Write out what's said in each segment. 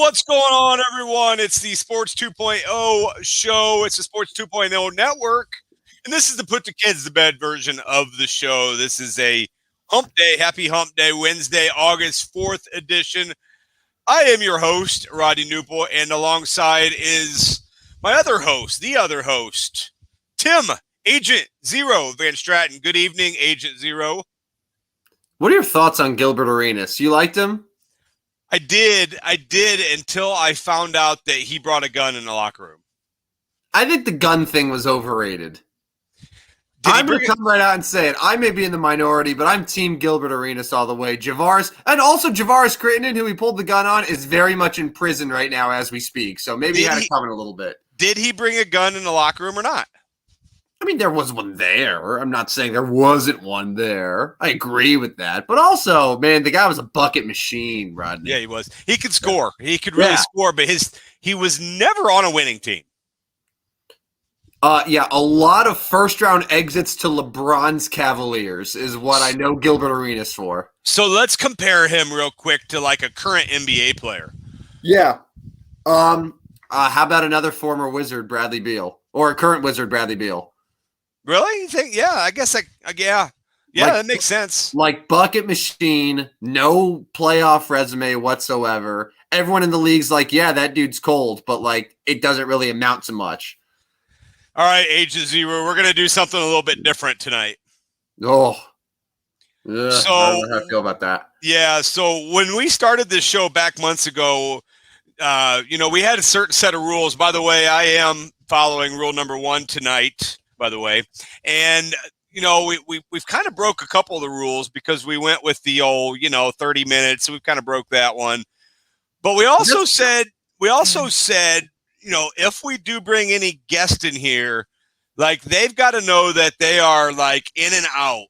What's going on, everyone? It's the Sports 2.0 show. It's the Sports 2.0 network. And this is the Put the Kids to Bed version of the show. This is a hump day, happy hump day, Wednesday, August 4th edition. I am your host, Rodney Newport, and alongside is my other host, Tim, Agent Zero Van Stratton. Good evening, Agent Zero. What are your thoughts on Gilbert Arenas? You liked him? I did until I found out that he brought a gun in the locker room. I think the gun thing was overrated. I'm going to come right out and say it. I may be in the minority, but I'm Team Gilbert Arenas all the way. Javaris Crittenden, who he pulled the gun on, is very much in prison right now as we speak. So maybe he had it coming a little bit. Did he bring a gun in the locker room or not? I mean, there was one there. I'm not saying there wasn't one there. I agree with that. But also, man, the guy was a bucket machine, Rodney. Yeah, he was. He could score. He could really score, but he was never on a winning team. A lot of first-round exits to LeBron's Cavaliers is what I know Gilbert Arenas for. So let's compare him real quick to like a current NBA player. Yeah. How about another former Wizard, Bradley Beal, or a current Wizard, Bradley Beal? Really? You think? Yeah, I guess. That makes sense. Like bucket machine, no playoff resume whatsoever. Everyone in the league's like, yeah, that dude's cold, but like it doesn't really amount to much. All right, Agent Zero, we're gonna do something a little bit different tonight. I don't know how I feel about that. Yeah. So when we started this show back months ago, we had a certain set of rules. By the way, I am following rule number 1 tonight. By the way, and we've kind of broke a couple of the rules because we went with the old 30 minutes. So we've kind of broke that one, but we also said if we do bring any guest in here, like they've got to know that they are like in and out.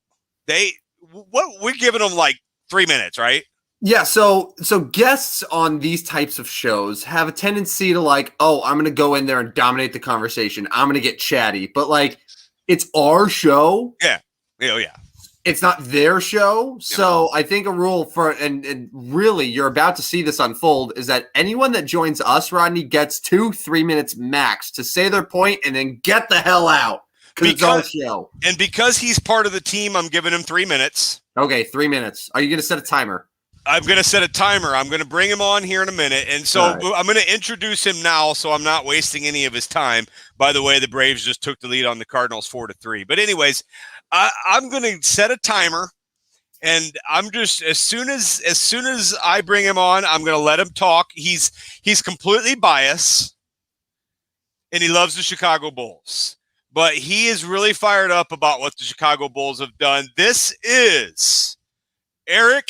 We're giving them like 3 minutes, right? Yeah, so guests on these types of shows have a tendency to like, oh, I'm going to go in there and dominate the conversation. I'm going to get chatty. But like, it's our show. Yeah. Yeah. It's not their show. So I think a rule for, and really you're about to see this unfold, is that anyone that joins us, Rodney, gets 2-3 minutes max to say their point and then get the hell out. Because it's our show. And because he's part of the team, I'm giving him 3 minutes. Okay, 3 minutes. Are you going to set a timer? I'm going to set a timer. I'm going to bring him on here in a minute. And so I'm going to introduce him now so I'm not wasting any of his time. By the way, the Braves just took the lead on the Cardinals 4-3. But anyways, I'm going to set a timer. And I'm just as soon as I bring him on, I'm going to let him talk. He's completely biased, and he loves the Chicago Bulls. But he is really fired up about what the Chicago Bulls have done. This is Eric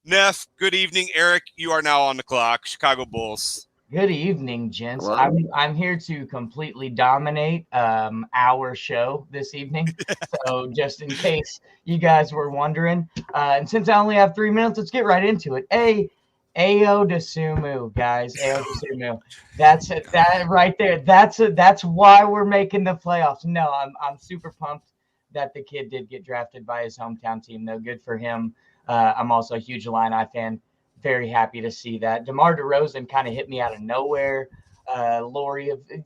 Neff. Good evening, Eric. You are now on the clock. Chicago Bulls. Good evening, gents. Hello. I'm here to completely dominate our show this evening. So just in case you guys were wondering, and since I only have 3 minutes, let's get right into it. Ayo Dosunmu, guys. Ayo Dosunmu. That's it. That right there. That's why we're making the playoffs. No, I'm super pumped that the kid did get drafted by his hometown team, though. Good for him. I'm also a huge Illini fan. Very happy to see that. DeMar DeRozan kind of hit me out of nowhere.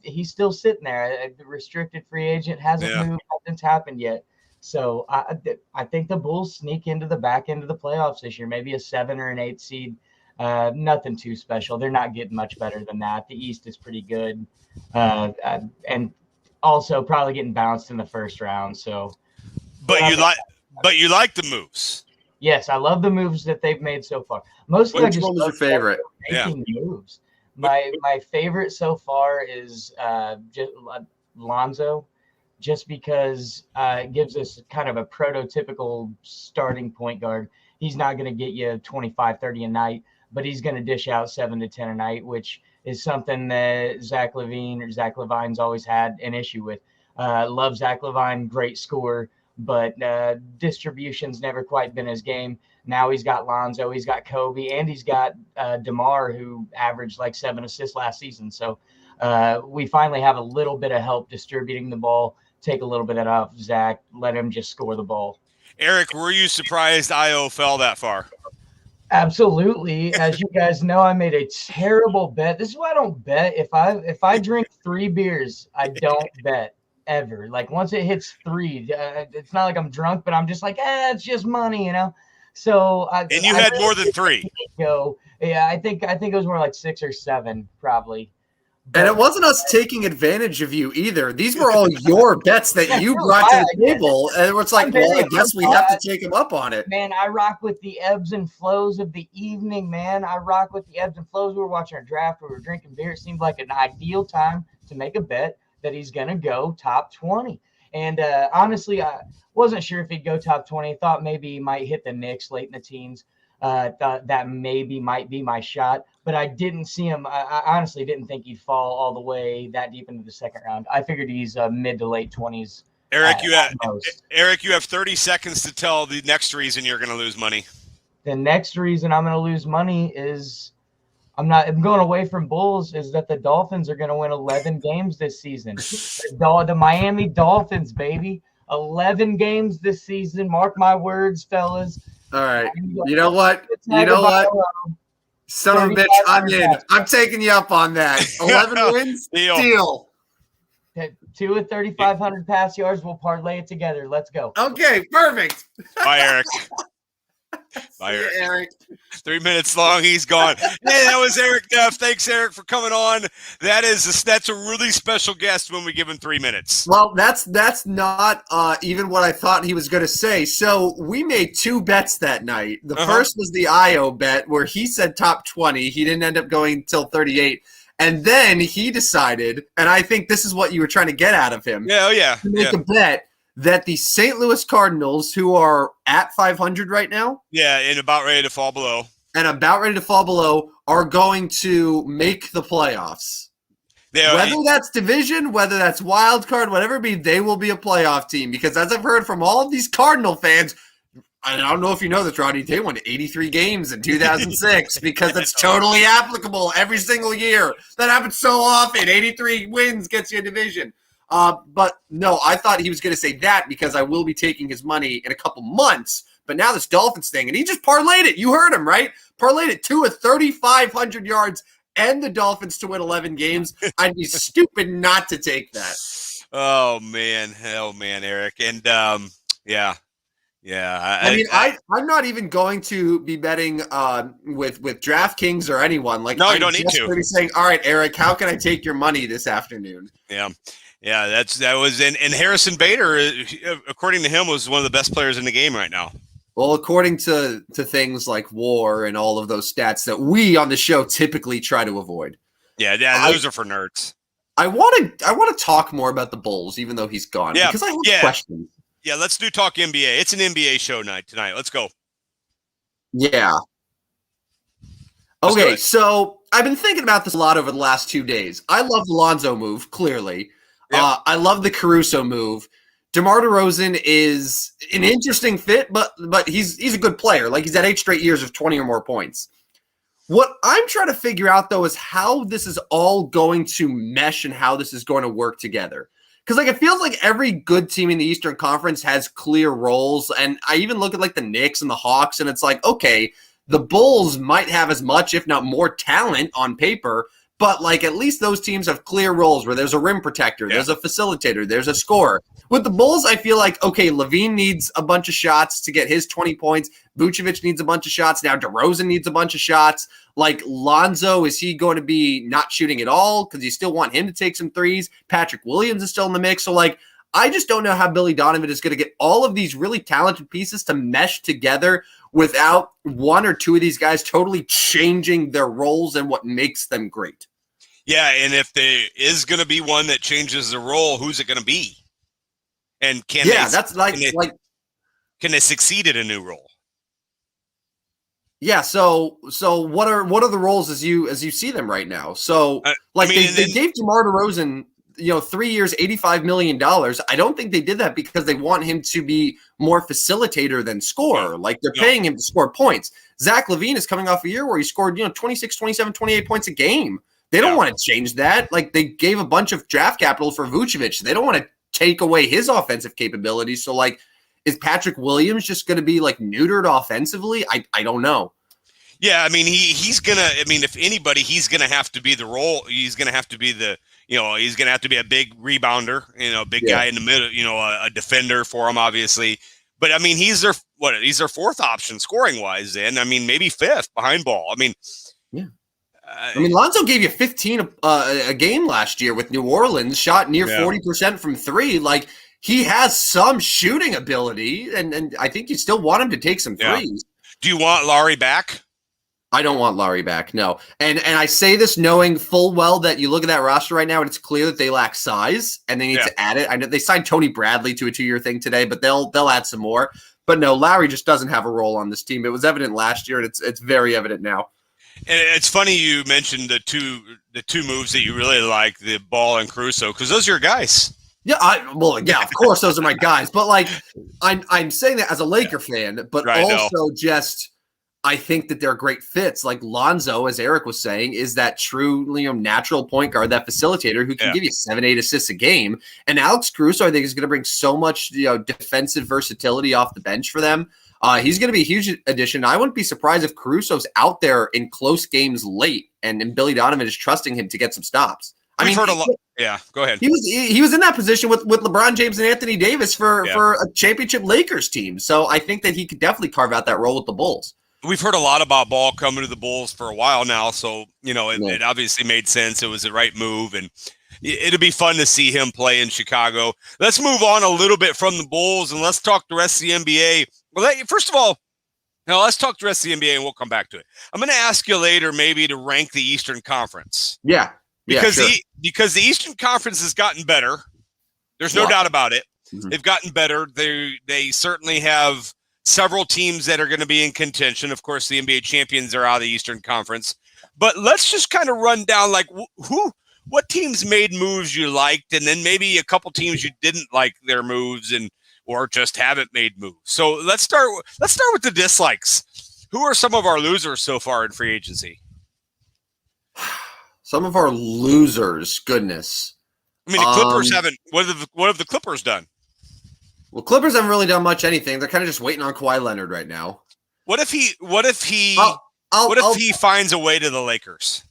He's still sitting there. The restricted free agent hasn't moved. Nothing's happened yet. So I think the Bulls sneak into the back end of the playoffs this year, maybe a 7 or an 8 seed. Nothing too special. They're not getting much better than that. The East is pretty good. And also probably getting bounced in the first round. So, But you like the moves. Yes, I love the moves that they've made so far. Mostly, Which one was your favorite? Making moves. My favorite so far is just Lonzo, just because it gives us kind of a prototypical starting point guard. He's not going to get you 25, 30 a night, but he's going to dish out 7 to 10 a night, which is something that Zach Levine's always had an issue with. Love Zach Levine, great scorer, but distribution's never quite been his game. Now he's got Lonzo, he's got Kobe, and he's got DeMar, who averaged like 7 assists last season. So we finally have a little bit of help distributing the ball, take a little bit off Zach, let him just score the ball. Eric, were you surprised Io fell that far? Absolutely. As you guys know, I made a terrible bet. This is why I don't bet. If I drink 3 beers, I don't bet ever. Like once it hits 3, it's not like I'm drunk, but I'm just like, it's just money, you know. So and you had more than 3. Go. Yeah, I think it was more like 6 or 7 probably. And it wasn't us taking advantage of you either. These were all your bets that you brought to the table. And it's like, well, I guess we have to take him up on it. Man, I rock with the ebbs and flows of the evening, man. I rock with the ebbs and flows. We were watching our draft. We were drinking beer. It seemed like an ideal time to make a bet that he's going to go top 20. And honestly, I wasn't sure if he'd go top 20. I thought maybe he might hit the Knicks late in the teens. Thought that maybe might be my shot, but I didn't see him. I honestly didn't think he'd fall all the way that deep into the second round. I figured he's mid to late 20s. Eric, you have 30 seconds to tell the next reason you're going to lose money. The next reason I'm going to lose money is I'm going away from Bulls is that the Dolphins are going to win 11 games this season. The Miami Dolphins, baby. 11 games this season. Mark my words, fellas. All right. You know what? Son of a bitch, I'm in. I'm taking you up on that. 11 wins? Deal. 2 with 3,500 pass yards. We'll parlay it together. Let's go. Okay, perfect. Bye, Eric. Bye, Eric. 3 minutes long. He's gone. Hey, that was Eric Duff. Thanks, Eric, for coming on. That's a really special guest when we give him 3 minutes. Well, that's not even what I thought he was going to say. So we made 2 bets that night. The first was the IO bet where he said top 20. He didn't end up going until 38. And then he decided, and I think this is what you were trying to get out of him. To make a bet that the St. Louis Cardinals, who are at 500 right now. Yeah, and about ready to fall below. Are going to make the playoffs. Whether that's division, whether that's wild card, whatever it be, they will be a playoff team. Because as I've heard from all of these Cardinal fans, I don't know if you know this, Rodney, they won 83 games in 2006 because that's totally applicable every single year. That happens so often. 83 wins gets you a division. But no, I thought he was going to say that because I will be taking his money in a couple months. But now this Dolphins thing, and he just parlayed it. You heard him, right? Parlayed it 2 with 3,500 yards and the Dolphins to win 11 games. I'd be stupid not to take that. Oh man, Eric, and yeah. I'm not even going to be betting with DraftKings or anyone. Like, no, you don't need to. Saying, all right, Eric, how can I take your money this afternoon? Yeah, that was and Harrison Bader, according to him, was one of the best players in the game right now. Well, according to things like WAR and all of those stats that we on the show typically try to avoid. Yeah, those are for nerds. I want to talk more about the Bulls, even though he's gone. Yeah, because I have questions. Yeah, let's do talk NBA. It's an NBA show night tonight. Let's go. Yeah. Okay, so I've been thinking about this a lot over the last 2 days. I love the Lonzo move, clearly. Yep. I love the Caruso move. DeMar DeRozan is an interesting fit, but he's a good player. Like, he's had 8 straight years of 20 or more points. What I'm trying to figure out, though, is how this is all going to mesh and how this is going to work together. Because, like, it feels like every good team in the Eastern Conference has clear roles. And I even look at, like, the Knicks and the Hawks, and it's like, okay, the Bulls might have as much, if not more, talent on paper. But, like, at least those teams have clear roles where there's a rim protector, there's a facilitator, there's a scorer. With the Bulls, I feel like, okay, Levine needs a bunch of shots to get his 20 points. Vucevic needs a bunch of shots. Now DeRozan needs a bunch of shots. Like, Lonzo, is he going to be not shooting at all? Because you still want him to take some threes. Patrick Williams is still in the mix. So, like, I just don't know how Billy Donovan is going to get all of these really talented pieces to mesh together without one or two of these guys totally changing their roles and what makes them great. Yeah, and if there is going to be one that changes the role, who's it going to be? And can they succeed at a new role? Yeah, so what are the roles as you see them right now? So they gave DeMar DeRozan 3 years, $85 million. I don't think they did that because they want him to be more facilitator than scorer. Like, they're paying him to score points. Zach LaVine is coming off a year where he scored 26, 27, 28 points a game. They don't want to change that. Like, they gave a bunch of draft capital for Vucevic. They don't want to take away his offensive capabilities. So, like, is Patrick Williams just going to be, like, neutered offensively? I don't know. Yeah, I mean he's gonna. I mean, if anybody, he's gonna have to be the role. He's gonna have to be the. He's gonna have to be a big rebounder. Big guy in the middle. A defender for him, obviously. But I mean, he's their fourth option scoring wise. Then I mean, maybe fifth behind ball. I mean, yeah. I mean, Lonzo gave you 15 a game last year with New Orleans, shot near 40% from three. Like, he has some shooting ability, and I think you still want him to take some threes. Do you want Larry back? I don't want Larry back, no. And I say this knowing full well that you look at that roster right now and it's clear that they lack size and they need to add it. I know they signed Tony Bradley to a 2-year thing today, but they'll add some more. But no, Larry just doesn't have a role on this team. It was evident last year, and it's very evident now. And it's funny you mentioned the two moves that you really like, the Ball and Caruso, because those are your guys. Yeah, of course those are my guys. But like, I'm saying that as a Laker fan, but also just I think that they're great fits. Like Lonzo, as Eric was saying, is that true natural point guard, that facilitator who can give you 7-8 assists a game. And Alex Caruso, I think, is going to bring so much defensive versatility off the bench for them. He's going to be a huge addition. I wouldn't be surprised if Caruso's out there in close games late, and Billy Donovan is trusting him to get some stops. We've heard a lot. Yeah, go ahead. He was in that position with LeBron James and Anthony Davis for a championship Lakers team. So I think that he could definitely carve out that role with the Bulls. We've heard a lot about Ball coming to the Bulls for a while now, so it obviously made sense. It was the right move, and it'll be fun to see him play in Chicago. Let's move on a little bit from the Bulls, and let's talk the rest of the NBA. Well, first of all, let's talk the rest of the NBA, and we'll come back to it. I'm going to ask you later maybe to rank the Eastern Conference. Yeah. Because the Eastern Conference has gotten better. There's no doubt about it. Mm-hmm. They've gotten better. They certainly have several teams that are going to be in contention. Of course, the NBA champions are out of the Eastern Conference. But let's just kind of run down like what teams made moves you liked, and then maybe a couple teams you didn't like their moves or just haven't made moves. So let's start with the dislikes. Who are some of our losers so far in free agency? Some of our losers, goodness. I mean, the Clippers haven't. What have the Clippers done? Well, Clippers haven't really done much anything. They're kind of just waiting on Kawhi Leonard right now. What if he finds a way to the Lakers?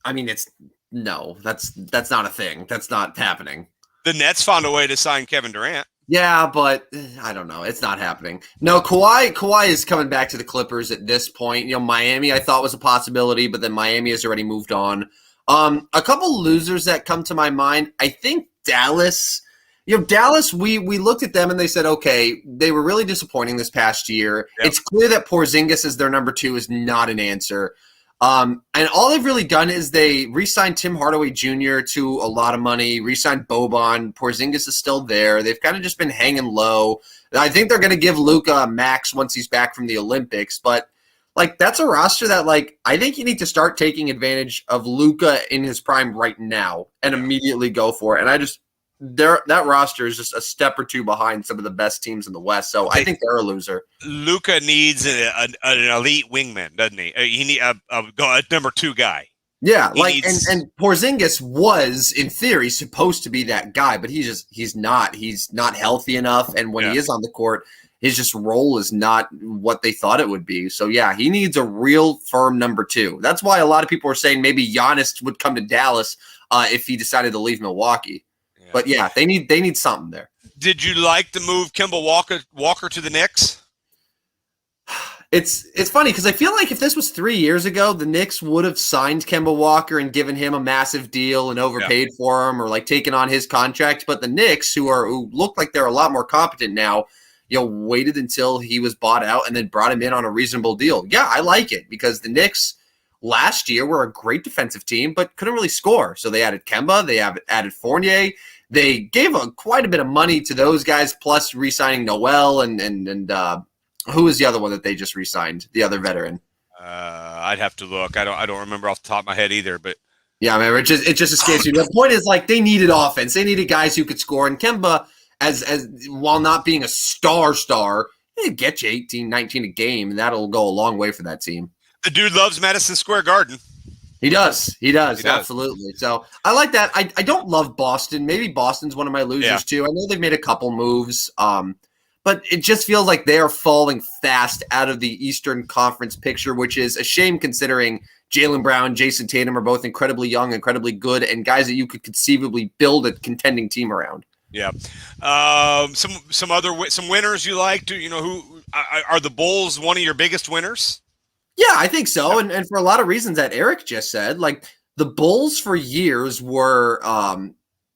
I mean, that's not a thing. That's not happening. The Nets found a way to sign Kevin Durant. Yeah, but I don't know. It's not happening. No, Kawhi is coming back to the Clippers at this point. Miami I thought was a possibility, but then Miami has already moved on. A couple losers that come to my mind. I think Dallas. Dallas, we looked at them and they said, okay, they were really disappointing this past year. Yep. It's clear that Porzingis as their number 2 is not an answer. And all they've really done is they re-signed Tim Hardaway Jr. to a lot of money, re-signed Boban. Porzingis is still there. They've kind of just been hanging low. I think they're going to give Luka a max once he's back from the Olympics. But, that's a roster that, I think you need to start taking advantage of Luka in his prime right now and immediately go for it. And that roster is just a step or two behind some of the best teams in the West. So I think they're a loser. Luka needs an elite wingman, doesn't he? He needs a number 2 guy. Yeah, and Porzingis was in theory supposed to be that guy, but he's not. He's not healthy enough, and when he is on the court, his role is not what they thought it would be. So yeah, he needs a real firm number 2. That's why a lot of people are saying maybe Giannis would come to Dallas if he decided to leave Milwaukee. But yeah, they need something there. Did you like the move Kemba Walker to the Knicks? It's funny because I feel like if this was 3 years ago, the Knicks would have signed Kemba Walker and given him a massive deal and overpaid for him or taken on his contract. But the Knicks, who look like they're a lot more competent now, waited until he was bought out and then brought him in on a reasonable deal. Yeah, I like it because the Knicks last year were a great defensive team but couldn't really score. So they added Kemba, they added Fournier. They gave quite a bit of money to those guys, plus re-signing Noel and who was the other one that they just re-signed? The other veteran. I'd have to look. I don't remember off the top of my head either. But yeah, I mean, it just escapes me. The point is, they needed offense. They needed guys who could score. And Kemba, as while not being a star, he'll get you 18, 19 a game, and that'll go a long way for that team. The dude loves Madison Square Garden. He does, absolutely. So I like that. I don't love Boston. Maybe Boston's one of my losers too. I know they've made a couple moves, but but it just feels like they are falling fast out of the Eastern Conference picture, which is a shame considering Jaylen Brown, Jason Tatum are both incredibly young, incredibly good, and guys that you could conceivably build a contending team around. Yeah. Some winners you like? Who are the Bulls one of your biggest winners? Yeah, I think so. And for a lot of reasons that Eric just said, like the Bulls for years were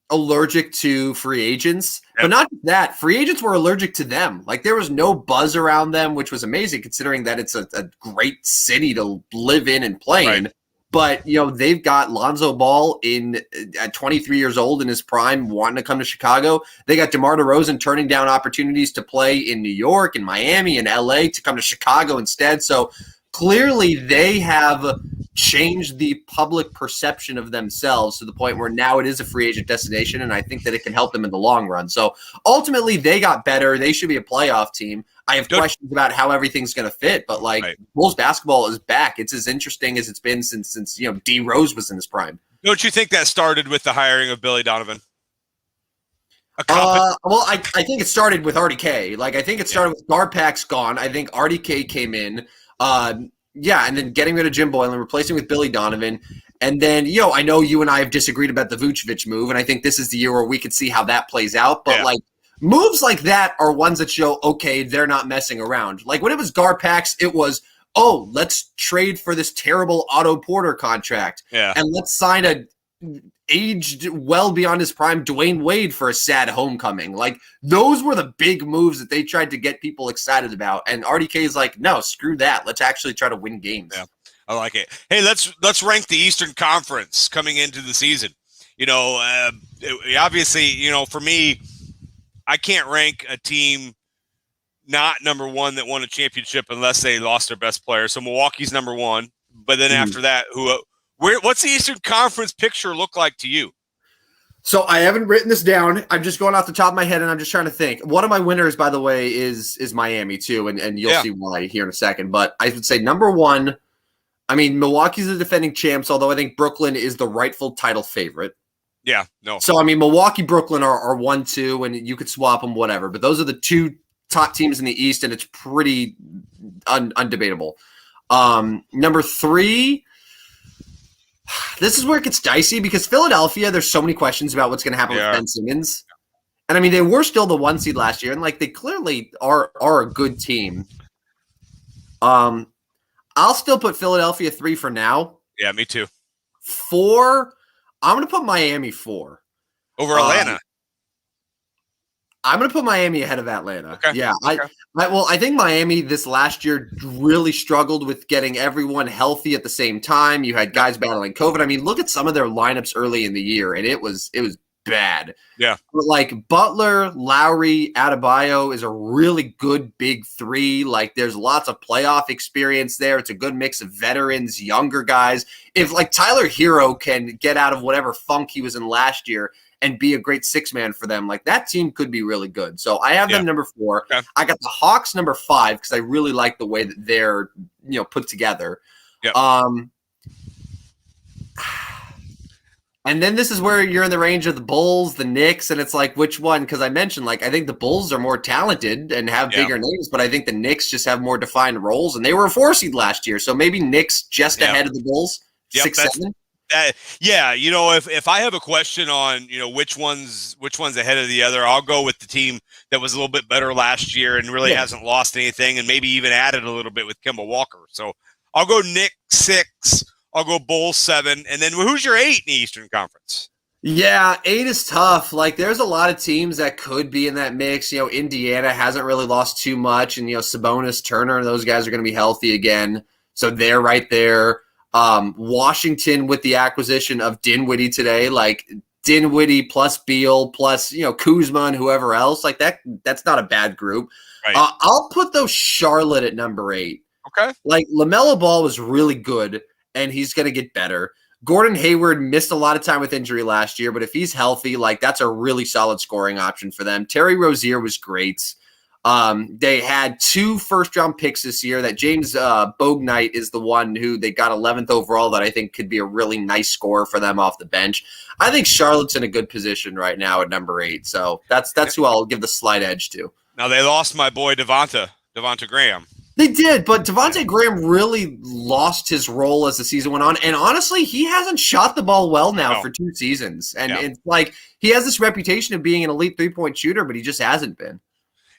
allergic to free agents, but not that. Free agents were allergic to them. Like there was no buzz around them, which was amazing considering that it's a great city to live in and play in. But, they've got Lonzo Ball at 23 years old in his prime wanting to come to Chicago. They got DeMar DeRozan turning down opportunities to play in New York and Miami and LA to come to Chicago instead. So clearly they have changed the public perception of themselves to the point where now it is a free agent destination, and I think that it can help them in the long run. So ultimately they got better. They should be a playoff team. I have questions about how everything's going to fit, but Bulls basketball is back. It's as interesting as it's been since D Rose was in his prime. Don't you think that started with the hiring of Billy Donovan? Well, I think it started with RDK. I think it started with Garpax gone. I think RDK came in. And then getting rid of Jim Boylan, replacing with Billy Donovan. And then, I know you and I have disagreed about the Vucevic move, and I think this is the year where we could see how that plays out. But, moves like that are ones that show, okay, they're not messing around. Like when it was Garpax, it was, oh, let's trade for this terrible Otto Porter contract. Yeah. And let's sign a aged well beyond his prime Dwayne Wade for a sad homecoming. Like those were the big moves that they tried to get people excited about. And RDK is like, no, screw that. Let's actually try to win games. Yeah, I like it. Hey, let's rank the Eastern Conference coming into the season. Obviously, for me, I can't rank a team not number one that won a championship unless they lost their best player. So Milwaukee's number one. But then after that, what's the Eastern Conference picture look like to you? So I haven't written this down. I'm just going off the top of my head, and I'm just trying to think. One of my winners, by the way, is Miami too, and you'll see why here in a second. But I would say number one, Milwaukee's the defending champs, although I think Brooklyn is the rightful title favorite. Yeah, no. So, Milwaukee, Brooklyn are 1-2, and you could swap them, whatever. But those are the two top teams in the East, and it's pretty undebatable. Number three, this is where it gets dicey because Philadelphia, there's so many questions about what's going to happen with Ben Simmons. And, they were still the 1 seed last year, and, they clearly are a good team. I'll still put Philadelphia 3 for now. Yeah, me too. 4, I'm going to put Miami 4. Over Atlanta. I'm going to put Miami ahead of Atlanta. Okay. Yeah. Okay. I think Miami this last year really struggled with getting everyone healthy at the same time. You had guys battling COVID. Look at some of their lineups early in the year, and it was bad. Yeah. But Butler, Lowry, Adebayo is a really good big three. There's lots of playoff experience there. It's a good mix of veterans, younger guys. If Tyler Hero can get out of whatever funk he was in last year and be a great six-man for them, that team could be really good. So I have them number 4. Okay. I got the Hawks number 5 because I really like the way that they're put together. Yep. And then this is where you're in the range of the Bulls, the Knicks, and it's which one? Because I mentioned, I think the Bulls are more talented and have bigger names, but I think the Knicks just have more defined roles, and they were a 4 seed last year, so maybe Knicks just ahead of the Bulls, 6-7. If I have a question on which one's ahead of the other, I'll go with the team that was a little bit better last year and really hasn't lost anything, and maybe even added a little bit with Kemba Walker. So I'll go Knicks 6. I'll go Bulls 7. And then who's your 8 in the Eastern Conference? Yeah, 8 is tough. There's a lot of teams that could be in that mix. Indiana hasn't really lost too much, and Sabonis, Turner, those guys are going to be healthy again. So they're right there. Washington with the acquisition of Dinwiddie today, Dinwiddie plus Beal plus Kuzma and whoever else, that's not a bad group. Right. I'll put those Charlotte at number 8. Okay. LaMelo Ball was really good, and he's going to get better. Gordon Hayward missed a lot of time with injury last year, but if he's healthy, that's a really solid scoring option for them. Terry Rozier was great. They had 2 first-round picks this year. That James Bouknight is the one who they got 11th overall that I think could be a really nice scorer for them off the bench. I think Charlotte's in a good position right now at number 8, so that's who I'll give the slight edge to. Now they lost my boy Devonta Graham. They did, but Devontae Graham really lost his role as the season went on. And honestly, he hasn't shot the ball well now for 2 seasons. And it's like he has this reputation of being an elite 3-point shooter, but he just hasn't been.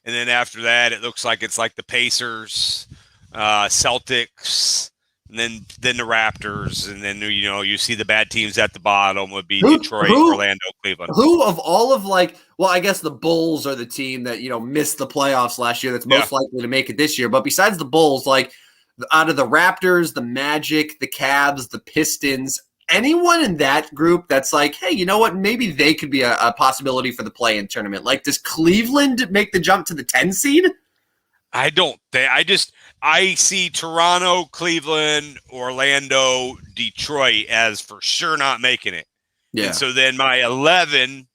And then after that, it looks like it's like the Pacers, Celtics, and then the Raptors, and then you see the bad teams at the bottom would be Detroit, Orlando, Cleveland. Who of all of I guess the Bulls are the team that missed the playoffs last year that's most likely to make it this year. But besides the Bulls, out of the Raptors, the Magic, the Cavs, the Pistons, anyone in that group that's like, hey, you know what? Maybe they could be a possibility for the play-in tournament. Does Cleveland make the jump to the 10 seed? I don't think. I see Toronto, Cleveland, Orlando, Detroit as for sure not making it. Yeah. And so then my 11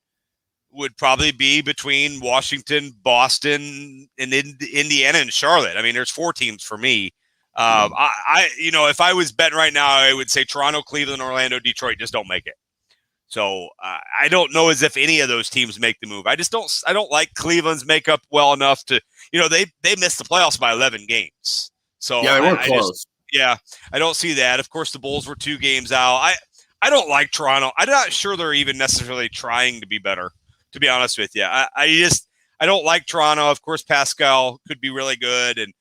would probably be between Washington, Boston, and Indiana and Charlotte. I mean, there's 4 teams for me. If I was betting right now, I would say Toronto, Cleveland, Orlando, Detroit just don't make it. So I don't know as if any of those teams make the move. I don't like Cleveland's makeup well enough to, they missed the playoffs by 11 games. So yeah, they were close. I don't see that. Of course, the Bulls were 2 games out. I don't like Toronto. I'm not sure they're even necessarily trying to be better, to be honest with you. I don't like Toronto. Of course, Pascal could be really good and,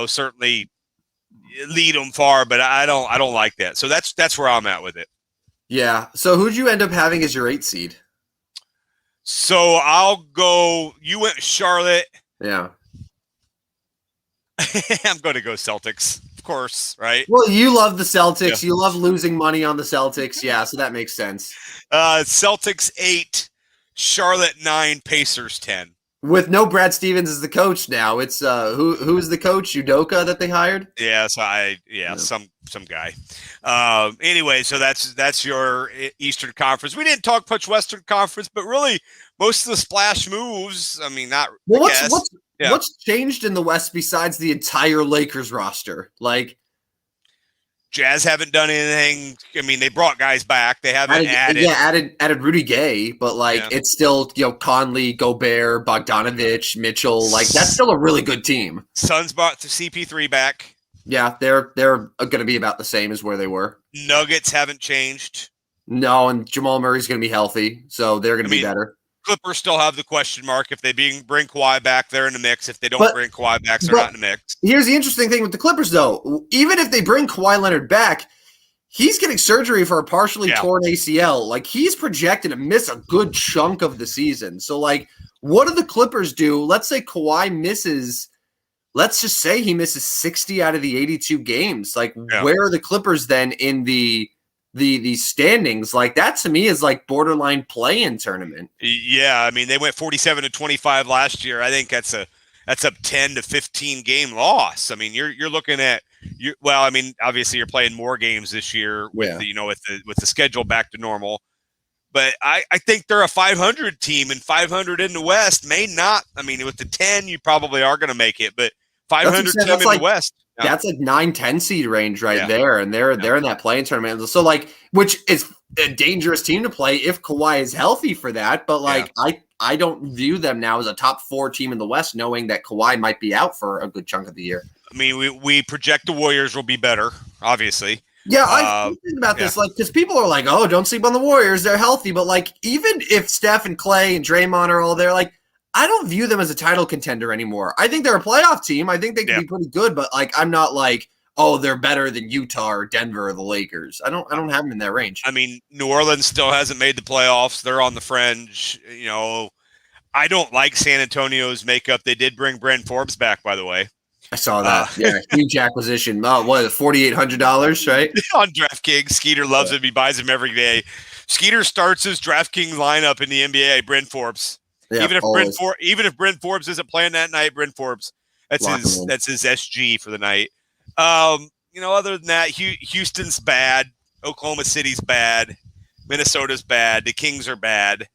certainly lead them far, but I don't like that. So that's where I'm at with it. Yeah. So who'd you end up having as your 8 seed? So I'll go. You went Charlotte. Yeah. I'm going to go Celtics, of course, right? Well, you love the Celtics. Yeah. You love losing money on the Celtics. Yeah, so that makes sense. Celtics 8, Charlotte 9, Pacers 10. With no Brad Stevens as the coach now, it's who's the coach? Udoka that they hired? Yes, some guy. Anyway, so that's your Eastern Conference. We didn't talk much Western Conference, but really most of the splash moves. I mean, not. Well, what's changed in the West besides the entire Lakers roster? Jazz haven't done anything. I mean, they brought guys back. They haven't added Rudy Gay, but it's still Conley, Gobert, Bogdanovich, Mitchell. That's still a really good team. Suns brought the CP3 back. Yeah, they're going to be about the same as where they were. Nuggets haven't changed. No, and Jamal Murray's going to be healthy, so they're going to be better. Clippers still have the question mark. If they bring Kawhi back, they're in the mix. If they don't bring Kawhi back, they're not in the mix. Here's the interesting thing with the Clippers, though. Even if they bring Kawhi Leonard back, he's getting surgery for a partially torn ACL. He's projected to miss a good chunk of the season. So, what do the Clippers do? Let's say Kawhi misses. Let's just say he misses 60 out of the 82 games. Where are the Clippers then in the standings? That to me is borderline play-in tournament. Yeah, I mean they went 47-25 last year. I think that's a 10 to 15 game loss. I mean you're looking at well, I mean obviously you're playing more games this year with with the schedule back to normal. But I think they're a 500 team, and 500 in the West may not. I mean with the 10 you probably are going to make it, but 500 team in the West. Yeah. That's 9-10 seed range there, and they're in that play-in tournament. So which is a dangerous team to play if Kawhi is healthy for that. But I don't view them now as a top 4 team in the West, knowing that Kawhi might be out for a good chunk of the year. I mean, we project the Warriors will be better, obviously. Yeah, I think about this because people are like, "Oh, don't sleep on the Warriors; they're healthy." But even if Steph and Clay and Draymond are all there, I don't view them as a title contender anymore. I think they're a playoff team. I think they can be pretty good, but I'm not oh, they're better than Utah or Denver or the Lakers. I don't have them in that range. I mean, New Orleans still hasn't made the playoffs. They're on the fringe. I don't like San Antonio's makeup. They did bring Bryn Forbes back, by the way. I saw that. Huge acquisition. Oh, what, $4,800, right? On DraftKings. Skeeter loves him. He buys him every day. Skeeter starts his DraftKings lineup in the NBA, Bryn Forbes. Yeah, even if Bryn Forbes isn't playing that night, Bryn Forbes, that's his SG for the night. Other than that, Houston's bad, Oklahoma City's bad, Minnesota's bad, the Kings are bad.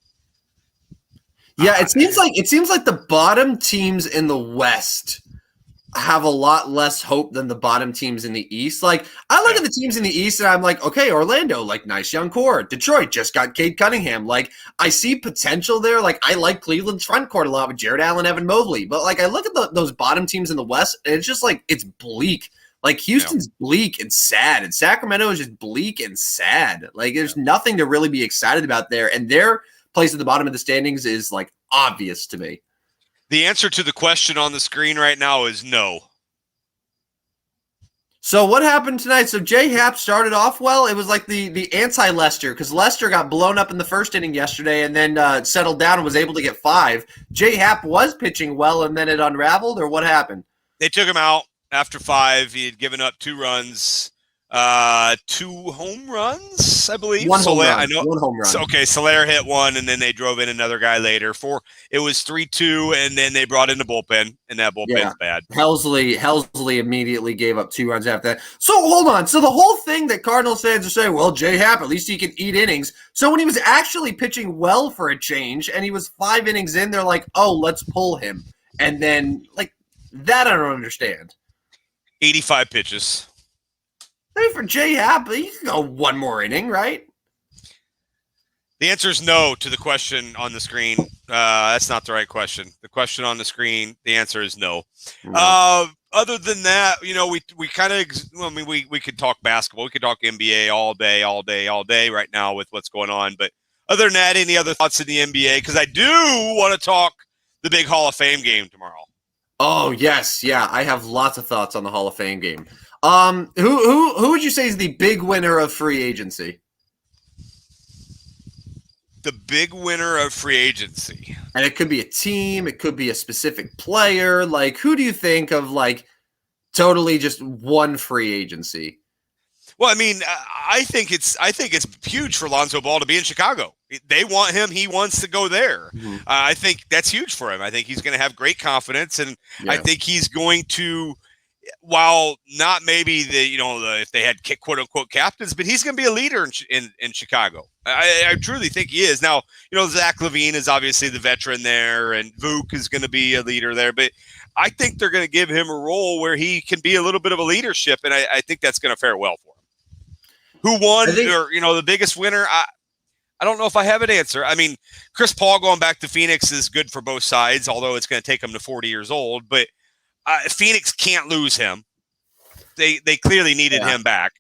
Yeah, it seems like the bottom teams in the West have a lot less hope than the bottom teams in the East. Like, I look at the teams in the East and I'm like, okay, Orlando, like, nice young core. Detroit just got Cade Cunningham. Like, I see potential there. Like, I like Cleveland's front court a lot with Jared Allen, Evan Mobley. But, like, I look at those bottom teams in the West, and it's just like, it's bleak. Like, Houston's bleak and sad, and Sacramento is just bleak and sad. Like, there's nothing to really be excited about there. And their place at the bottom of the standings is, like, obvious to me. The answer to the question on the screen right now is no. So what happened tonight? So Jay Happ started off well. It was like the anti-Lester, because Lester got blown up in the first inning yesterday and then settled down and was able to get 5. Jay Happ was pitching well, and then it unraveled, or what happened? They took him out after 5. He had given up 2 runs. 2 home runs, I believe. One home run. So, okay, Soler hit 1, and then they drove in another guy later. It was 3-2, and then they brought in the bullpen, and that bullpen's bad. Helsley immediately gave up 2 runs after that. So hold on. So the whole thing that Cardinals fans are saying, well, Jay Happ, at least he can eat innings. So when he was actually pitching well for a change, and he was 5 innings in, they're like, oh, let's pull him. And then, like, that I don't understand. 85 pitches. I mean, for Jay Happ, he can go 1 more inning, right? The answer is no to the question on the screen. That's not the right question. The question on the screen, the answer is no. Other than that, we kind of, we could talk basketball. We could talk NBA all day right now with what's going on. But other than that, any other thoughts in the NBA? Because I do want to talk the big Hall of Fame game tomorrow. Oh, yes. Yeah, I have lots of thoughts on the Hall of Fame game. Who would you say is the big winner of free agency? The big winner of free agency. And it could be a team, it could be a specific player. Like, who do you think of, like, totally just one free agency? Well, I mean, I think it's huge for Lonzo Ball to be in Chicago. They want him. He wants to go there. Mm-hmm. I think that's huge for him. I think he's going to have great confidence, and I think he's going to, while not maybe if they had quote unquote captains, but he's going to be a leader in Chicago. I truly think he is. Now, Zach LaVine is obviously the veteran there, and Vuk is going to be a leader there, but I think they're going to give him a role where he can be a little bit of a leadership, and I think that's going to fare well for him. Who won, or the biggest winner? I don't know if I have an answer. I mean, Chris Paul going back to Phoenix is good for both sides, although it's going to take him to 40 years old. But Phoenix can't lose him. They clearly needed him back.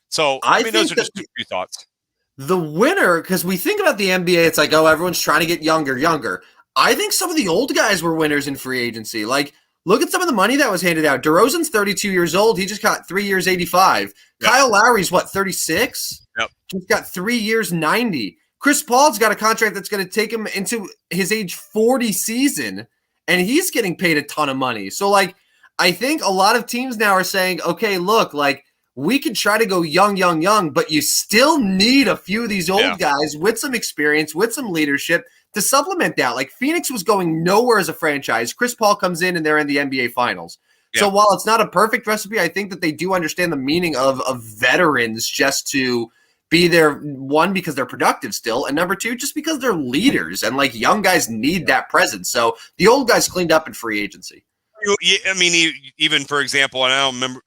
So I mean, those are just 2 thoughts. The winner, because we think about the NBA, it's like, oh, everyone's trying to get younger. I think some of the old guys were winners in free agency. Like, look at some of the money that was handed out. DeRozan's 32 years old. He just got 3 years, 85. Yep. Kyle Lowry's, 36? Yep. He's got 3 years, 90. Chris Paul's got a contract that's going to take him into his age 40 season, and he's getting paid a ton of money. So, like, I think a lot of teams now are saying, okay, look, like, we can try to go young, but you still need a few of these old guys with some experience, with some leadership to supplement that. Like, Phoenix was going nowhere as a franchise. Chris Paul comes in and they're in the NBA Finals. Yeah. So while it's not a perfect recipe, I think that they do understand the meaning of veterans just to be there, 1, because they're productive still, and number 2, just because they're leaders, and like young guys need that presence. So the old guys cleaned up in free agency. I mean, even for example, and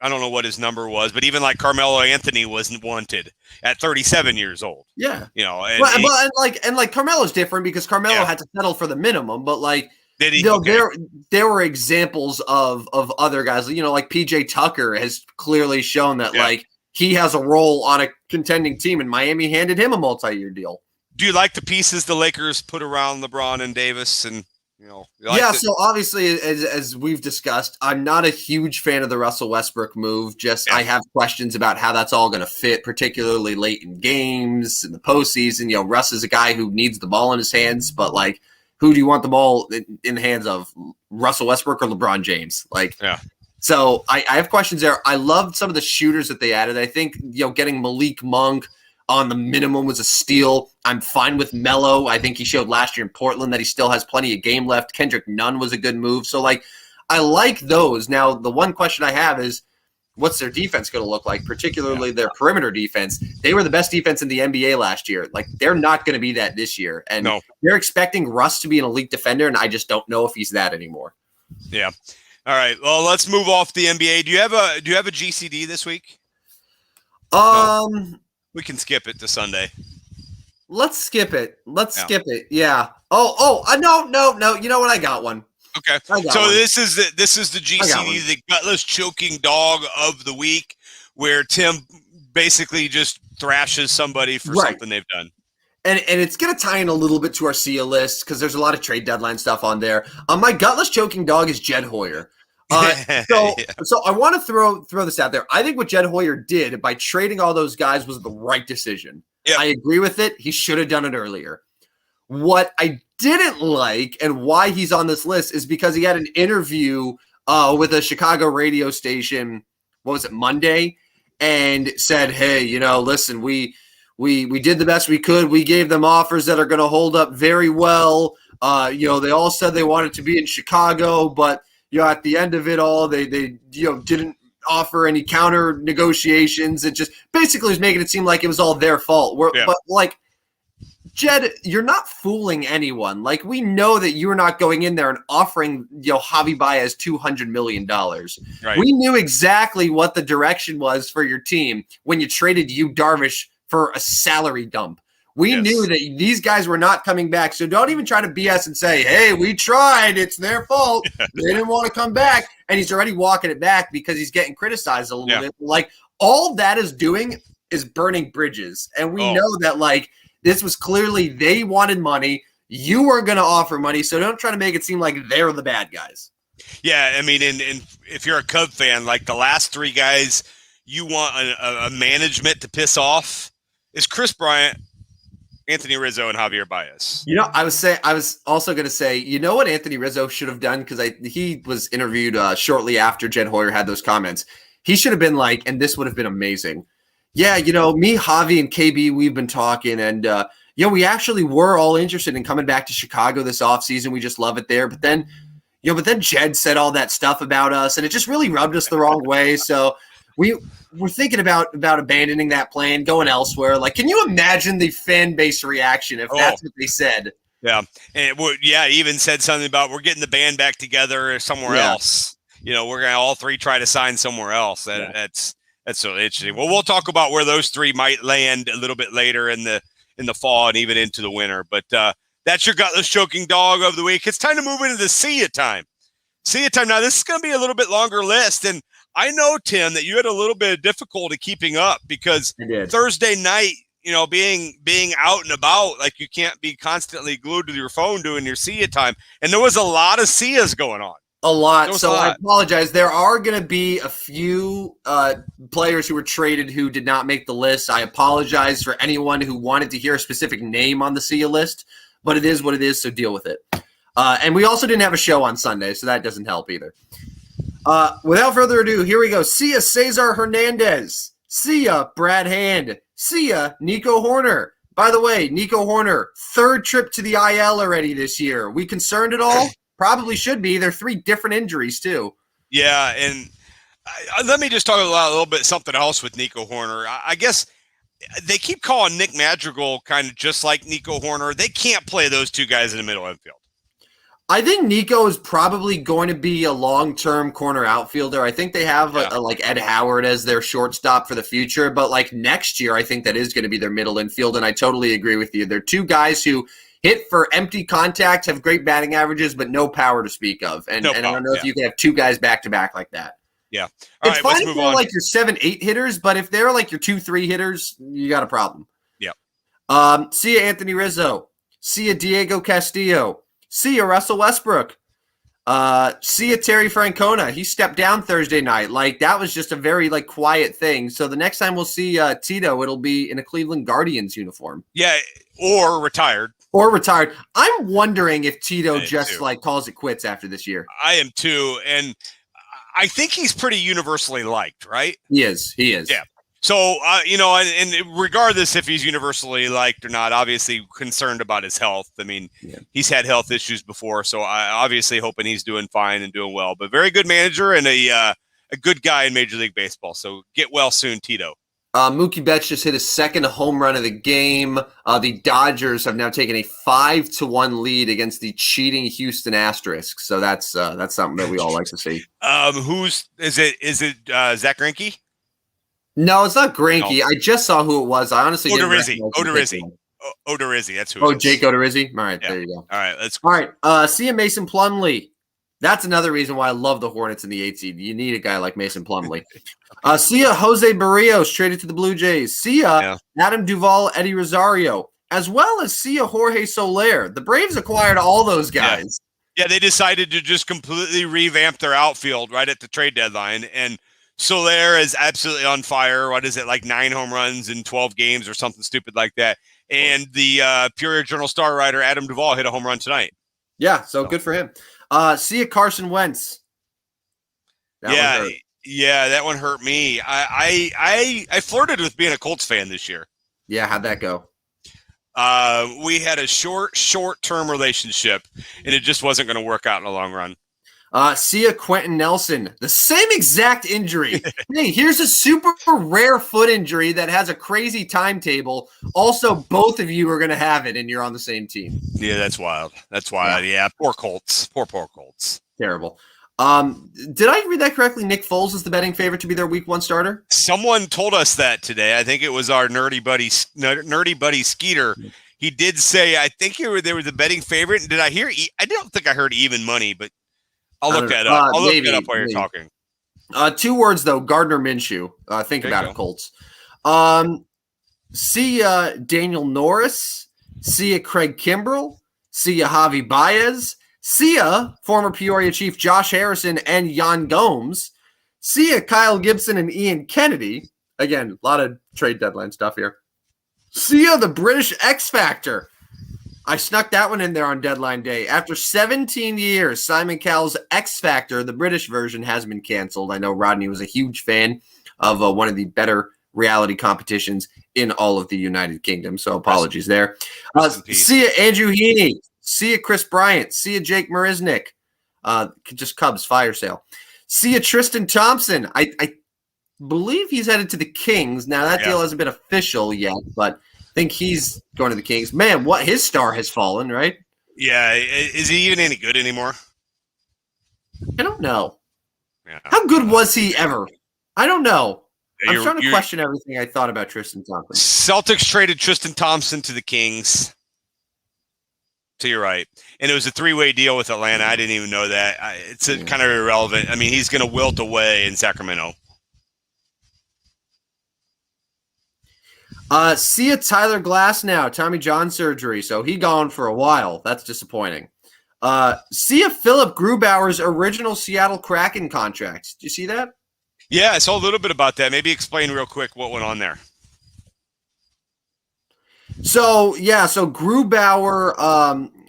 I don't know what his number was, but even like Carmelo Anthony wasn't wanted at 37 years old. Yeah, and like Carmelo's different because Carmelo had to settle for the minimum, but like there were examples of other guys. Like PJ Tucker has clearly shown that like he has a role on a contending team, and Miami handed him a multi-year deal. Do you like the pieces the Lakers put around LeBron and Davis and? So obviously, as we've discussed, I'm not a huge fan of the Russell Westbrook move. I have questions about how that's all going to fit, particularly late in games in the postseason. Russ is a guy who needs the ball in his hands, but like, who do you want the ball in the hands of, Russell Westbrook or LeBron James? So I have questions there. I loved some of the shooters that they added. I think getting Malik Monk on the minimum was a steal. I'm fine with Melo. I think he showed last year in Portland that he still has plenty of game left. Kendrick Nunn was a good move. So, like, I like those. Now, the one question I have is, what's their defense going to look like, particularly their perimeter defense? They were the best defense in the NBA last year. Like, they're not going to be that this year. And they're expecting Russ to be an elite defender, and I just don't know if he's that anymore. Yeah. All right. Well, let's move off the NBA. Do you have a GCD this week? No. We can skip it to Sunday. Let's skip it. Skip it. Yeah. No. You know what? I got one. Okay. So this is the GCD, the gutless choking dog of the week, where Tim basically just thrashes somebody for something they've done. And it's going to tie in a little bit to our SIA list because there's a lot of trade deadline stuff on there. My gutless choking dog is Jed Hoyer. So I want to throw this out there. I think what Jed Hoyer did by trading all those guys was the right decision. Yep. I agree with it. He should have done it earlier. What I didn't like and why he's on this list is because he had an interview with a Chicago radio station. What was it, Monday? And said, hey, listen, we did the best we could. We gave them offers that are going to hold up very well. They all said they wanted to be in Chicago, but at the end of it all, they didn't offer any counter negotiations. It just basically was making it seem like it was all their fault. But like, Jed, you're not fooling anyone. Like, we know that you're not going in there and offering Javi Baez $200 million. Right. We knew exactly what the direction was for your team when you traded Darvish for a salary dump. We knew that these guys were not coming back. So don't even try to BS and say, hey, we tried. It's their fault. They didn't want to come back. And he's already walking it back because he's getting criticized a little bit. Like, all that is doing is burning bridges. And we know that, like, this was clearly they wanted money. You weren't going to offer money. So don't try to make it seem like they're the bad guys. Yeah, I mean, and if you're a Cub fan, like the last three guys you want a management to piss off is Chris Bryant, Anthony Rizzo, and Javier Baez. I was also going to say, what Anthony Rizzo should have done, because he was interviewed shortly after Jed Hoyer had those comments. He should have been like, and this would have been amazing. Yeah, me, Javi, and KB, we've been talking, and we actually were all interested in coming back to Chicago this offseason. We just love it there. But then Jed said all that stuff about us, and it just really rubbed us the wrong way. So we're thinking about abandoning that plan, going elsewhere. Like, can you imagine the fan base reaction if that's what they said? Yeah, and he even said something about we're getting the band back together somewhere else. We're going to all three try to sign somewhere else. That's so interesting. Well, we'll talk about where those three might land a little bit later in the fall and even into the winter. But that's your gutless choking dog of the week. It's time to move into the SIA time. SIA time. Now, this is going to be a little bit longer list, and I know, Tim, that you had a little bit of difficulty keeping up because Thursday night, being out and about, like you can't be constantly glued to your phone doing your SIA time. And there was a lot of SIAs going on. A lot. So I apologize. There are going to be a few players who were traded who did not make the list. I apologize for anyone who wanted to hear a specific name on the SIA list, but it is what it is, so deal with it. And we also didn't have a show on Sunday, so that doesn't help either. Without further ado, here we go. SIA Cesar Hernandez. SIA Brad Hand. SIA Nico Horner. By the way, Nico Horner, third trip to the IL already this year. We concerned at all? Probably should be. There are 3 different injuries, too. Yeah, and let me just talk a little bit something else with Nico Horner. I guess they keep calling Nick Madrigal kind of just like Nico Horner. They can't play those two guys in the middle infield. I think Nico is probably going to be a long-term corner outfielder. I think they have like Ed Howard as their shortstop for the future, but like next year, I think that is going to be their middle infield, and I totally agree with you. They're 2 guys who hit for empty contact, have great batting averages, but no power to speak of. And I don't know if you can have 2 guys back-to-back like that. Yeah. It's fine if they're like your 7-8 hitters, but if they're like your 2-3 hitters, you got a problem. Yeah. See ya, Anthony Rizzo. See ya, Diego Castillo. See ya, Russell Westbrook. See ya, Terry Francona. He stepped down Thursday night. Like, that was just a very quiet thing. So the next time we'll see Tito, it'll be in a Cleveland Guardians uniform. Yeah, or retired. I'm wondering if Tito calls it quits after this year. I am too, and I think he's pretty universally liked, right? He is. Yeah. So, and regardless if he's universally liked or not, obviously concerned about his health. I mean, he's had health issues before, so I obviously hoping he's doing fine and doing well. But very good manager and a good guy in Major League Baseball. So get well soon, Tito. Mookie Betts just hit his second home run of the game. The Dodgers have now taken a 5-1 lead against the cheating Houston Asterisks. So that's something that we all like to see. Is it Zach Greinke? No, it's not Greinke. No. I just saw who it was. I honestly didn't recognize Odorizzi. That's who. Jake Odorizzi. All right, There you go. All right, let's. All right. See ya, Mason Plumlee. That's another reason why I love the Hornets in the 8th seed. You need a guy like Mason Plumlee. See ya, Jose Barrios traded to the Blue Jays. See ya, Adam Duvall, Eddie Rosario, as well as see ya, Jorge Soler. The Braves acquired all those guys. Yeah, they decided to just completely revamp their outfield right at the trade deadline, and Soler is absolutely on fire. What is it, like 9 home runs in 12 games or something stupid like that? And the Peoria Journal-Star writer Adam Duvall hit a home run tonight. Yeah, so good for him. See ya, Carson Wentz. That one hurt me. I flirted with being a Colts fan this year. Yeah, how'd that go? We had a short-term relationship, and it just wasn't going to work out in the long run. See ya, Quentin Nelson. The same exact injury. Hey, here's a super rare foot injury that has a crazy timetable. Also, both of you are going to have it, and you're on the same team. Yeah, that's wild. Yeah, poor Colts. Poor Colts. Terrible. Did I read that correctly? Nick Foles is the betting favorite to be their Week 1 starter? Someone told us that today. I think it was our nerdy buddy Skeeter. He did say, I think they were the betting favorite. And did I hear? I don't think I heard even money, but I'll look that up. I'll look it up while you're talking. 2 words, though. Gardner Minshew. Think about it, Colts. See ya, Daniel Norris. See ya, Craig Kimbrell. See ya, Javi Baez. See ya, former Peoria Chief Josh Harrison and Jan Gomes. See ya, Kyle Gibson and Ian Kennedy. Again, a lot of trade deadline stuff here. See ya, the British X Factor. I snuck that one in there on deadline day. After 17 years, Simon Cowell's X Factor, the British version, has been canceled. I know Rodney was a huge fan of one of the better reality competitions in all of the United Kingdom, so apologies there. See ya, Andrew Heaney. See ya, Chris Bryant. See ya, Jake Marisnick. Just Cubs fire sale. See ya, Tristan Thompson. I believe he's headed to the Kings. Now, that deal hasn't been official yet, but I think he's going to the Kings. Man, what his star has fallen, right? Yeah. Is he even any good anymore? I don't know. Yeah. How good was he ever? I don't know. I'm trying to question everything I thought about Tristan Thompson. Celtics traded Tristan Thompson to the Kings. So you're right. And it was a 3-way deal with Atlanta. I didn't even know that. It's kind of irrelevant. I mean, he's going to wilt away in Sacramento. See ya, Tyler Glass now. Tommy John surgery. So he gone for a while. That's disappointing. See ya, Philip Grubauer's original Seattle Kraken contract. Did you see that? Yeah, I saw a little bit about that. Maybe explain real quick what went on there. So Grubauer,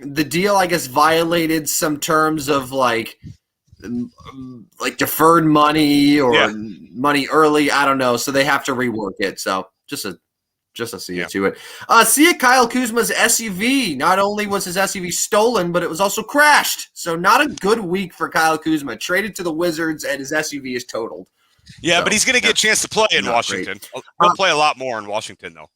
the deal, I guess, violated some terms of like deferred money or money early. I don't know. So they have to rework it. So just a see it to it. See ya, Kyle Kuzma's SUV. Not only was his SUV stolen, but it was also crashed. So not a good week for Kyle Kuzma. Traded to the Wizards, and his SUV is totaled. Yeah, so, but he's going to get a chance to play in Washington. He'll play a lot more in Washington, though.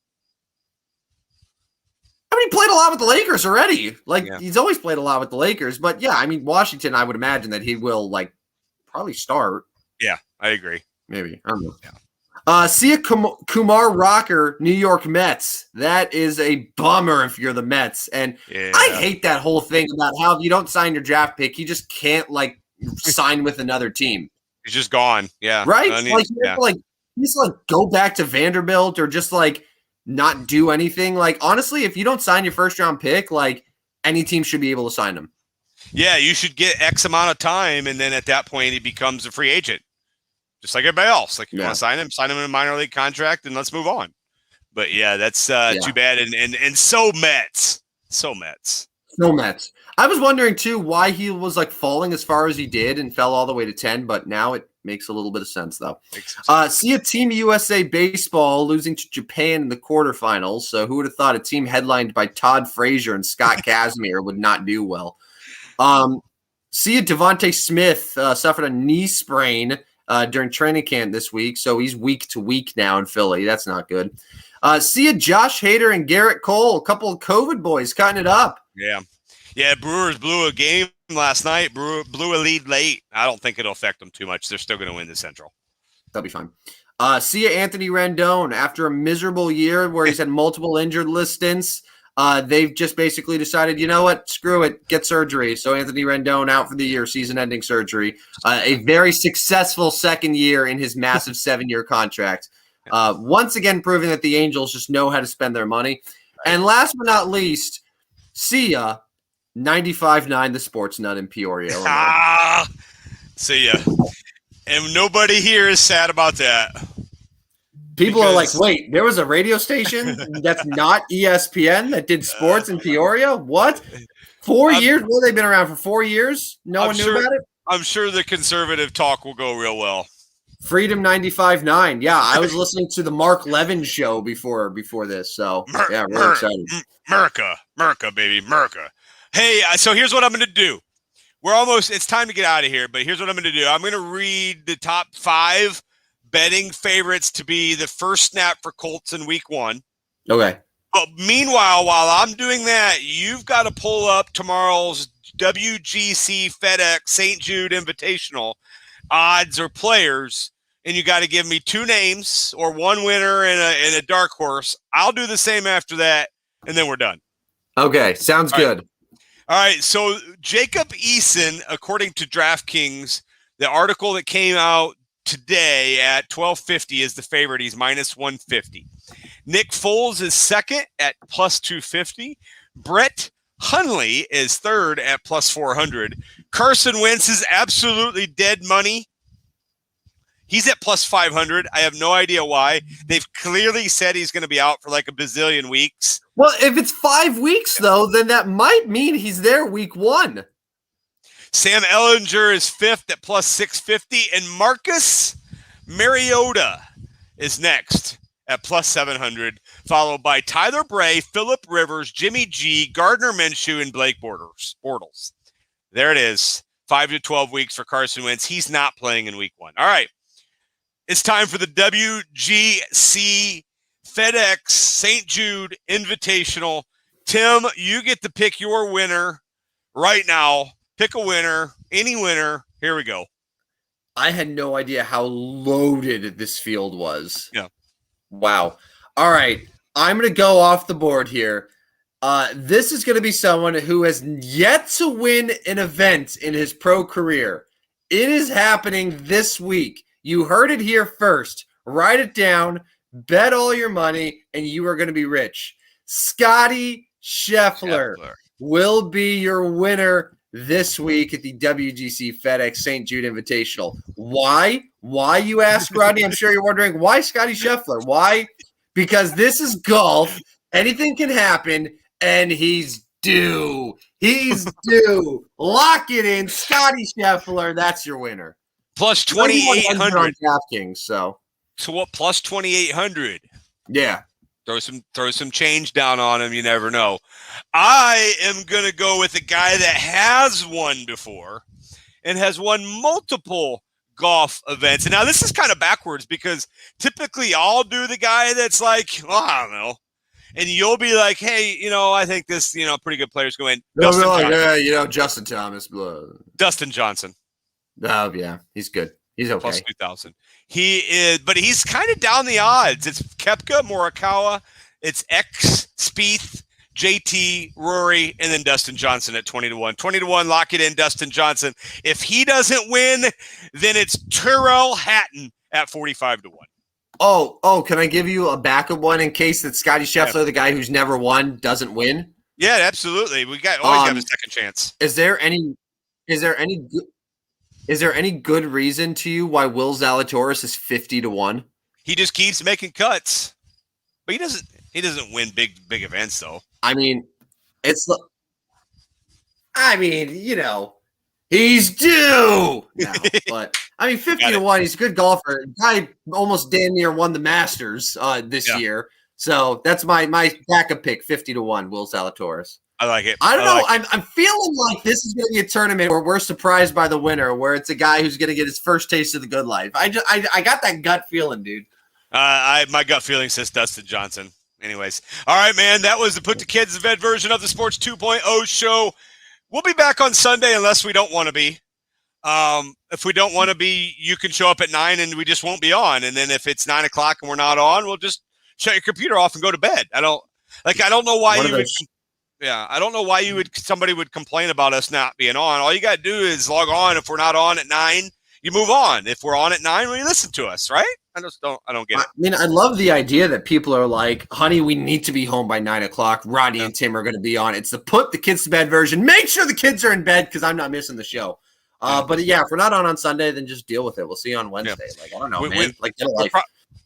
I mean, he played a lot with the Lakers already. He's always played a lot with the Lakers. But, yeah, I mean, Washington, I would imagine that he will, probably start. Yeah, I agree. Maybe. I don't know. Yeah. See ya, Kumar Rocker, New York Mets. That is a bummer if you're the Mets. And I hate that whole thing about how if you don't sign your draft pick, you just can't, sign with another team. He's just gone. Yeah. Right? You have to just go back to Vanderbilt or just not do anything. Honestly, if you don't sign your first round pick, any team should be able to sign him. Yeah, you should get X amount of time, and then at that point he becomes a free agent. Just like everybody else. You want to sign him in a minor league contract and let's move on. But yeah, that's too bad. And so Mets. So Mets. I was wondering too why he was falling as far as he did and fell all the way to 10, but now it makes a little bit of sense though. See a Team USA baseball losing to Japan in the quarterfinals. So who would have thought a team headlined by Todd Frazier and Scott Kazmir would not do well? See a Devontae Smith suffered a knee sprain during training camp this week. So he's week to week now in Philly. That's not good. See ya, Josh Hader and Garrett Cole, a couple of COVID boys cutting it up. Yeah, Brewers blew a game last night. Blew a lead late. I don't think it'll affect them too much. They're still going to win the Central. They'll be fine. See ya, Anthony Rendon. After a miserable year where he's had multiple injured list stints, they've just basically decided, you know what, screw it, get surgery. So Anthony Rendon out for the year, season-ending surgery. A very successful second year in his massive 7-year contract. Once again proving that the Angels just know how to spend their money. And last but not least, see ya, 95.9 The Sports Nut in Peoria, Illinois. See ya. And nobody here is sad about that. People are like, wait, there was a radio station that's not ESPN that did sports in Peoria? What? 4 years? Well, they've been around for 4 years? No one knew about it? I'm sure the conservative talk will go real well. Freedom 95.9. Yeah, I was listening to the Mark Levin show before this. So, yeah, really excited. America, baby, America. Hey, so here's what I'm going to do. It's time to get out of here, but here's what I'm going to do. I'm going to read the top 5 betting favorites to be the first snap for Colts in week 1. Okay. But meanwhile, while I'm doing that, you've got to pull up tomorrow's WGC FedEx St. Jude Invitational odds or players, and you got to give me 2 names or 1 winner and a dark horse. I'll do the same after that, and then we're done. Okay, sounds good. All right, so Jacob Eason, according to DraftKings, the article that came out today at 12.50 is the favorite. He's minus 150. Nick Foles is second at plus 250. Brett Hundley is third at plus 400. Carson Wentz is absolutely dead money. He's at plus 500. I have no idea why. They've clearly said he's going to be out for like a bazillion weeks. Well, if it's 5 weeks, though, then that might mean he's there week 1. Sam Ellinger is fifth at plus 650. And Marcus Mariota is next at plus 700, followed by Tyler Bray, Phillip Rivers, Jimmy G, Gardner Minshew, and Blake Bortles. There it is. 5 to 12 weeks for Carson Wentz. He's not playing in week 1. All right. It's time for the WGC FedEx St. Jude Invitational. Tim, you get to pick your winner right now. Pick a winner, any winner. Here we go. I had no idea how loaded this field was. Yeah. Wow. All right. I'm going to go off the board here. This is going to be someone who has yet to win an event in his pro career. It is happening this week. You heard it here first. Write it down, bet all your money, and you are going to be rich. Scotty Scheffler will be your winner this week at the WGC FedEx St. Jude Invitational. Why? Why, you ask, Rodney? I'm sure you're wondering, why Scotty Scheffler? Why? Because this is golf. Anything can happen, and he's due. He's due. Lock it in. Scotty Scheffler, that's your winner. Plus 2,800. DraftKings, so what? Plus 2,800. Yeah. Throw some change down on him. You never know. I am gonna go with a guy that has won before and has won multiple golf events. And now this is kind of backwards because typically I'll do the guy that's like, I don't know. And you'll be like, hey, I think this, pretty good players go in. Justin Thomas. Dustin Johnson. Oh, yeah. He's good. He's okay. Plus 2,000. He is, but he's kind of down the odds. It's Koepka, Morikawa. It's X, Spieth, JT, Rory, and then Dustin Johnson at 20 to 1. 20 to 1, lock it in, Dustin Johnson. If he doesn't win, then it's Tyrrell Hatton at 45 to 1. Oh, can I give you a backup one in case that Scotty Scheffler, the guy who's never won, doesn't win? Yeah, absolutely. We always have a second chance. Is there any good reason to you why Will Zalatoris is 50 to 1? He just keeps making cuts. But he doesn't win big events though. I mean, he's due now, but 50 to 1, he's a good golfer. Guy almost damn near won the Masters this year. So that's my backup pick, 50 to 1, Will Zalatoris. I like it. I don't know. I'm feeling like this is going to be a tournament where we're surprised by the winner, where it's a guy who's going to get his first taste of the good life. I got that gut feeling, dude. My gut feeling says Dustin Johnson. Anyways, all right, man. That was the Put the Kids to Bed version of the Sports 2.0 show. We'll be back on Sunday unless we don't want to be. If we don't want to be, you can show up at 9 and we just won't be on. And then if it's 9 o'clock and we're not on, we'll just shut your computer off and go to bed. I don't know why you would. Yeah, I don't know why somebody would complain about us not being on. All you got to do is log on. If we're not on at 9, you move on. If we're on at 9, well, you listen to us, right? I don't get it. I mean, I love the idea that people are like, honey, we need to be home by 9 o'clock. Rodney and Tim are going to be on. It's the Put the Kids to Bed version. Make sure the kids are in bed because I'm not missing the show. But yeah, if we're not on Sunday, then just deal with it. We'll see you on Wednesday. Yeah. Like, I don't know, man.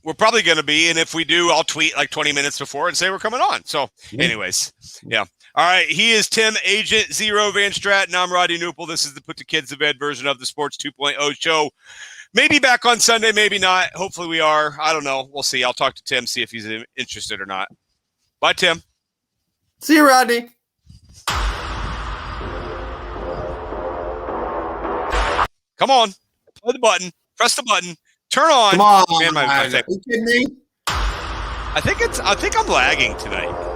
We're probably going to be, and if we do, I'll tweet like 20 minutes before and say we're coming on. So anyways, yeah. All right, he is Tim, Agent Zero Van Stratton. I'm Rodney Newple. This is the Put the Kids to Bed version of the Sports 2.0 show. Maybe back on Sunday, maybe not. Hopefully we are. I don't know. We'll see. I'll talk to Tim, see if he's interested or not. Bye, Tim. See you, Rodney. Come on. Play the button. Press the button. Turn on. Come on. Man, Are you kidding me? I think I'm lagging tonight.